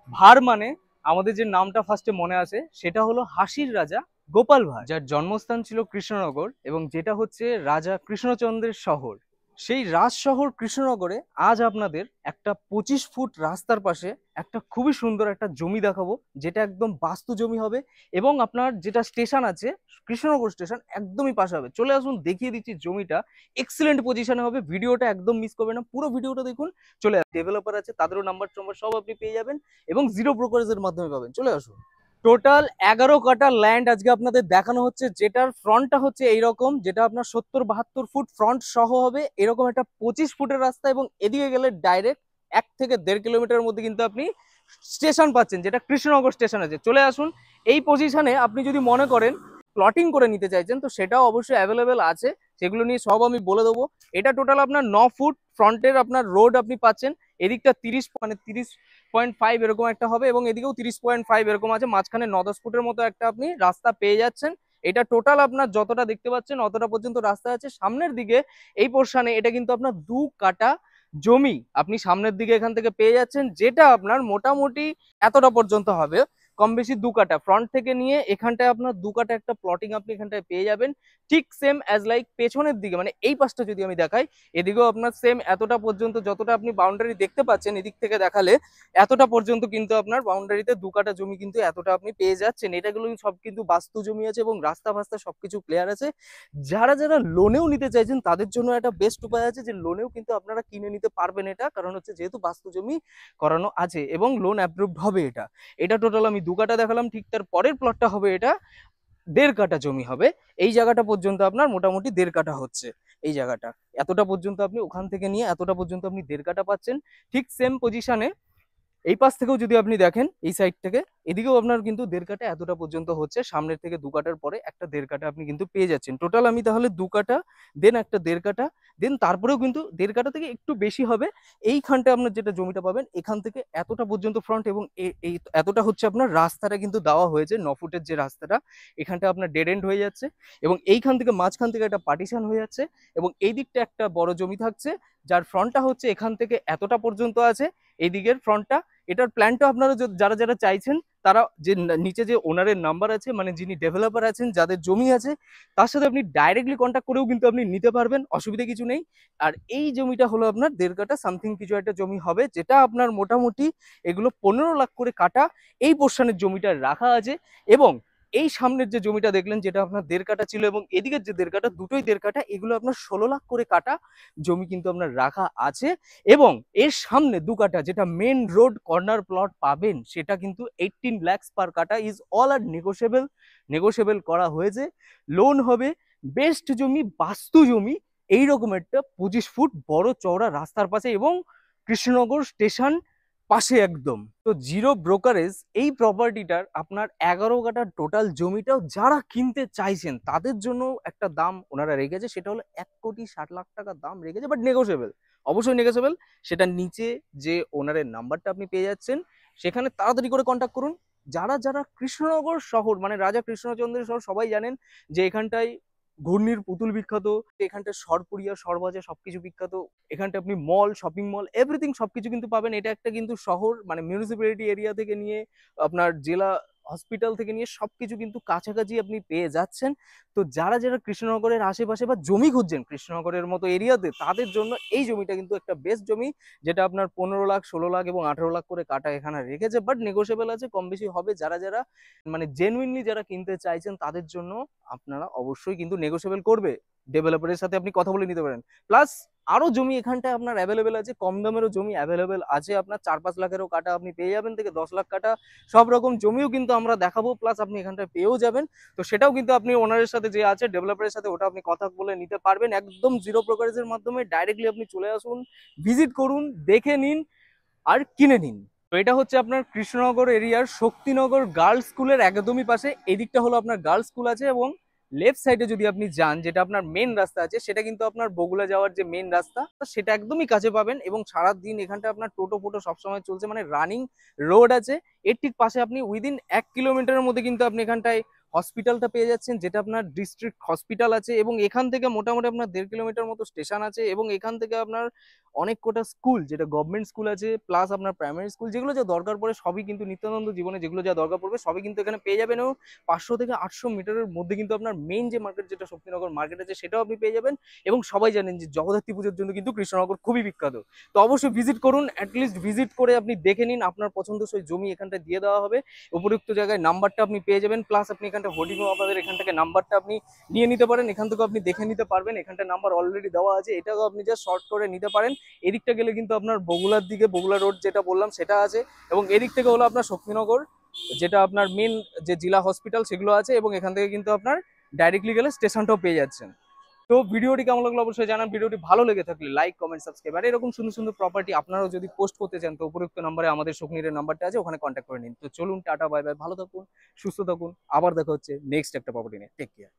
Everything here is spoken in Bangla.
ভার মানে আমাদের যে নামটা ফার্স্টে মনে আসে সেটা হলো হাসির রাজা গোপাল ভাঁড়, যার জন্মস্থান ছিল কৃষ্ণনগর এবং যেটা হচ্ছে রাজা কৃষ্ণচন্দ্রের শহর। সেই রাজ শহর কৃষ্ণনগরে আজ আপনাদের একটা 25 ফুট রাস্তার পাশে একটা খুবই সুন্দর একটা জমি দেখাবো, যেটা একদম বাস্তু জমি হবে এবং আপনার যেটা স্টেশন আছে কৃষ্ণনগর স্টেশন একদমই পাশে হবে। চলে আসুন দেখিয়ে দিচ্ছি জমিটা, এক্সিলেন্ট পজিশনে হবে। ভিডিওটা একদম মিস করবেন না, পুরো ভিডিওটা দেখুন। চলে ডেভেলপার আছে, তাদেরও নাম্বার টাম্বার সব আপনি পেয়ে যাবেন এবং জিরো ব্রোকারেজের মাধ্যমে পাবেন। চলে আসুন। টোটাল 11 কাঠা ল্যান্ড আজকে আপনাদের দেখানো হচ্ছে, যেটার ফ্রন্টটা হচ্ছে এইরকম, যেটা আপনার 70-72 ফুট ফ্রন্ট সহ হবে। এরকম একটা 25 ফুটের রাস্তা এবং এদিকে গেলে ডাইরেক্ট 1 থেকে 1.5 কিলোমিটারের মধ্যে কিন্তু আপনি স্টেশন পাচ্ছেন, যেটা কৃষ্ণনগর স্টেশন আছে। চলে আসুন। এই পজিশনে আপনি যদি মনে করেন প্লটিং করে নিতে চাইছেন তো সেটাও অবশ্যই অ্যাভেলেবেল আছে, সেগুলো নিয়ে সব আমি বলে দেবো। এটা টোটাল আপনার 9 ফুট ফ্রন্টের আপনার রোড আপনি পাচ্ছেন। এদিকটা 30.5 এরকম একটা হবে এবং এদিকেও 30.5 এরকম আছে, মাঝখানে 9-10 ফুটের মতো একটা আপনি রাস্তা পেয়ে যাচ্ছেন। এটা টোটাল আপনার যতটা দেখতে পাচ্ছেন অতটা পর্যন্ত রাস্তা আছে। সামনের দিকে এই পোর্শনে এটা কিন্তু আপনার 2 কাঠা জমি আপনি সামনের দিকে এখান থেকে পেয়ে যাচ্ছেন, যেটা আপনার মোটামুটি এতটা পর্যন্ত হবে, কম বেশি 2 কাঠা ফ্রন্ট থেকে নিয়ে এখানটায় আপনার 2 কাঠা একটা প্লটিং আপনি এখানটায় পেয়ে যাবেন। ঠিক সেম অ্যাজ লাইক পেছনের দিকে, মানে এই পাশটা যদি আমি দেখাই, এদিকেও আপনার সেম এতটা পর্যন্ত যতটা আপনি বাউন্ডারি দেখতে পাচ্ছেন এদিক থেকে দেখালে এতটা পর্যন্ত কিন্তু আপনার বাউন্ডারিতে 2 কাঠা জমি কিন্তু এতটা আপনি পেয়ে যাচ্ছেন। এটাগুলো সব কিন্তু বাস্তু জমি আছে এবং রাস্তা ফাস্তা সবকিছু ক্লিয়ার আছে। যারা যারা লোনেও নিতে চাইছেন তাদের জন্য একটা বেস্ট উপায় আছে, যে লোনেও কিন্তু আপনারা কিনে নিতে পারবেন এটা, কারণ হচ্ছে যেহেতু বাস্তু জমি করানো আছে এবং লোন অ্যাপ্রুভড হবে। এটা এটা টোটাল আমি 2 কাঠা দেখালাম, ঠিক তার পরের প্লটটা হবে এটা 1.5 কাঠা জমি হবে। এই জায়গাটা পর্যন্ত আপনার মোটামুটি 1.5 কাঠা হচ্ছে। এই জায়গাটা এতটা পর্যন্ত আপনি ওখান থেকে নিয়ে এতটা পর্যন্ত আপনি 1.5 কাঠা পাচ্ছেন। ঠিক সেম পজিশনে এই পাশ থেকেও যদি আপনি দেখেন এই সাইড থেকে, এদিকেও আপনার কিন্তু 1.5 কাঠা এতটা পর্যন্ত হচ্ছে। সামনের থেকে 2 কাঠার পরে একটা 1.5 কাঠা আপনি কিন্তু পেয়ে যাচ্ছেন। টোটাল আমি তাহলে 2 কাঠা, দেন একটা 1.5 কাঠা, দেন তারপরেও কিন্তু 1.5 কাঠা থেকে একটু বেশি হবে। এইখানটা আপনার যেটা জমিটা পাবেন এখান থেকে এতটা পর্যন্ত ফ্রন্ট এবং এই এতটা হচ্ছে আপনার রাস্তাটা কিন্তু দেওয়া হয়েছে। 9 ফুটের যে রাস্তাটা এখানটা আপনার ডেড এন্ড হয়ে যাচ্ছে এবং এইখান থেকে মাঝখান থেকে একটা পার্টিশন হয়ে যাচ্ছে এবং এই দিকটা একটা বড় জমি থাকছে, যার ফ্রন্টটা হচ্ছে এখান থেকে এতটা পর্যন্ত আছে। এই দিকের ফ্রন্টটা, এটার প্ল্যানটা আপনারা যারা যারা চাইছেন তারা যে নিচে যে ওনারের নাম্বার আছে, মানে যিনি ডেভেলপার আছেন যাদের জমি আছে, তার সাথে আপনি ডাইরেক্টলি কন্ট্যাক্ট করেও কিন্তু আপনি নিতে পারবেন, অসুবিধা কিছু নেই। আর এই জমিটা হলো আপনার 1.5 কাঠা সামথিং কিছু একটা জমি হবে, যেটা আপনার মোটামুটি এগুলো 15 লাখ করে কাটা এই পোর্শনের জমিটা রাখা আছে। এবং এই সামনের যে জমিটা দেখলেন যেটা আপনার 1.5 কাঠা ছিল এবং এদিকের যে 1.5 কাঠা, দুটোই 1.5 কাঠা, এগুলো আপনার 16 লাখ করে কাটা জমি কিন্তু আপনার রাখা আছে। এবং এর সামনে 2 কাঠা যেটা মেন রোড কর্নার প্লট পাবেন, সেটা কিন্তু 18 lakhs per katha, is all are negotiable. Negotiable করা হয়েছে, লোন হবে। বেস্ট জমি, বাস্তু জমি, এইরকম একটা 25 ফুট বড় চওড়া রাস্তার পাশে এবং কৃষ্ণনগর স্টেশন পাশে একদম। তো জিরো ব্রোকারেজ এই প্রপার্টিটার আপনার 11 কাঠা টোটাল জমিটাও যারা কিনতে চাইছেন তাদের জন্য একটা দাম ওনারা রেখেছে, সেটা হলো 1,60,00,000 টাকা দাম রেখেছে, বাট নেগোশিয়েবল, অবশ্যই নেগোশিয়েবল। সেটা নিচে যে ওনারের নাম্বারটা আপনি পেয়ে যাচ্ছেন সেখানে তাড়াতাড়ি করে কন্ট্যাক্ট করুন। যারা যারা কৃষ্ণনগর শহর মানে রাজা কৃষ্ণচন্দ্রের শহর সবাই জানেন যে এখানটায় ঘূর্ণির পুতুল বিখ্যাত, এখানটা সরপুরিয়া সরবাজা সবকিছু বিখ্যাত। এখানটা আপনি মল, শপিং মল, এভরিথিং সবকিছু কিন্তু পাবেন। এটা একটা কিন্তু শহর, মানে মিউনিসিপ্যালিটি এরিয়া থেকে নিয়ে আপনার জেলা হসপিটাল থেকে নিয়ে সবকিছু কিন্তু কাছাকাছি আপনি পেয়ে যাচ্ছেন। তো যারা যারা কৃষ্ণনগরের আশেপাশে বা জমি খুঁজছেন কৃষ্ণনগরের মতো এরিয়াতে, তাদের জন্য এই জমিটা কিন্তু একটা বেস্ট জমি, যেটা আপনার 15 লাখ, 16 লাখ এবং 18 লাখ করে কাটা এখানে রেখেছে, বাট নেগোশিয়েবল আছে, কম বেশি হবে। যারা যারা মানে জেনুইনলি যারা কিনতে চাইছেন তাদের জন্য আপনারা অবশ্যই কিন্তু নেগোশিয়েবল করবে, ডেভেলপারের সাথে আপনি কথা বলে নিতে পারেন। প্লাস আরো জমি এখানটায় আপনার অ্যাভেলেবেল আছে, কম দামেরও জমি অ্যাভেলেবেল আছে, আপনার 4-5 লাখেরও কাটা আপনি পেয়ে যাবেন, থেকে 10 লাখ কাটা সব রকম জমিও কিন্তু আমরা দেখাবো, প্লাস আপনি এখানটায় পেয়েও যাবেন। তো সেটাও কিন্তু আপনি ওনারের সাথে যে আছে ডেভেলপারের সাথে, ওটা আপনি কথা বলে নিতে পারবেন একদম জিরো ব্রোকারেজের মাধ্যমে। ডাইরেক্টলি আপনি চলে আসুন, ভিজিট করুন, দেখে নিন আর কিনে নিন। তো এটা হচ্ছে আপনার কৃষ্ণনগর এরিয়ার শক্তিনগর গার্লস স্কুলের একদমই পাশে। এদিকটা হলো আপনার গার্লস স্কুল আছে এবং লেফট সাইডে যদি আপনি যান, যেটা আপনার মেন রাস্তা আছে, সেটা কিন্তু আপনার বগুলা যাওয়ার যে মেন রাস্তা সেটা একদমই কাছে পাবেন। এবং সারাদিন এখানটা আপনার টোটো ফোটো সবসময় চলছে, মানে রানিং রোড আছে। এর ঠিক পাশে আপনি উইদিন 1 কিলোমিটারের মধ্যে কিন্তু আপনি এখানটায় হসপিটালটা পেয়ে যাচ্ছেন, যেটা আপনার ডিস্ট্রিক্ট হসপিটাল আছে। এবং এখান থেকে মোটামুটি আপনার 1.5 কিলোমিটার মতো স্টেশন আছে এবং এখান থেকে আপনার অনেক কটা স্কুল, যেটা গভর্নমেন্ট স্কুল আছে প্লাস আপনার প্রাইমারি স্কুল, যেগুলো যা দরকার পড়ে সবই কিন্তু নিত্যানন্দ জীবনে যেগুলো যা দরকার পড়বে সবই কিন্তু এখানে পেয়ে যাবেন। এবং 500 থেকে 800 মিটারের মধ্যে কিন্তু আপনার মেইন যে মার্কেট, যেটা শক্তিনগর মার্কেট আছে, সেটাও আপনি পেয়ে যাবেন। এবং সবাই জানেন যে জগদ্ধাত্রী পুজোর জন্য কিন্তু কৃষ্ণনগর খুবই বিখ্যাত। তো অবশ্যই ভিজিট করুন, অ্যাটলিস্ট ভিজিট করে আপনি দেখে নিন, আপনার পছন্দসই জমি এখানটায় দিয়ে দেওয়া হবে। উপযুক্ত জায়গায় নাম্বারটা আপনি পেয়ে যাবেন, প্লাস আপনি এখানটা হোর্ডিংও আপনাদের এখান থেকে নাম্বারটা আপনি নিয়ে নিতে পারেন, এখান থেকে আপনি দেখে নিতে পারবেন। এখানটা নাম্বার অলরেডি দেওয়া আছে, এটাও আপনি জাস্ট শর্ট করে নিতে পারেন। এদিকটা গেলে কিন্তু আপনার বগুলার দিকে, বগুলা রোড যেটা বললাম সেটা আছে, এবং এদিক থেকে হলো আপনার শক্তিনগর, যেটা আপনার মেন যে জেলা হসপিটাল সেগুলো আছে, এবং এখান থেকে কিন্তু আপনার ডাইরেক্টলি গেলে স্টেশনটাও পেয়ে যাচ্ছেন। তো ভিডিওটি কেমন লাগলো অবশ্যই জানান। ভিডিওটি ভালো লেগে থাকলে লাইক, কমেন্ট, সাবস্ক্রাইব, আর এরকম সুন্দর সুন্দর প্রপার্টি আপনারাও যদি পোস্ট করতে চান তো উপযুক্ত নাম্বারে আমাদের শক্তির নাম্বারটা আছে, ওখানে কন্ট্যাক্ট করে নিন। তো চলুন, টাটা, বাই বাই, ভালো থাকুন, সুস্থ থাকুন, আবার দেখা হচ্ছে নেক্সট একটা প্রপার্টি নিয়ে। Take care.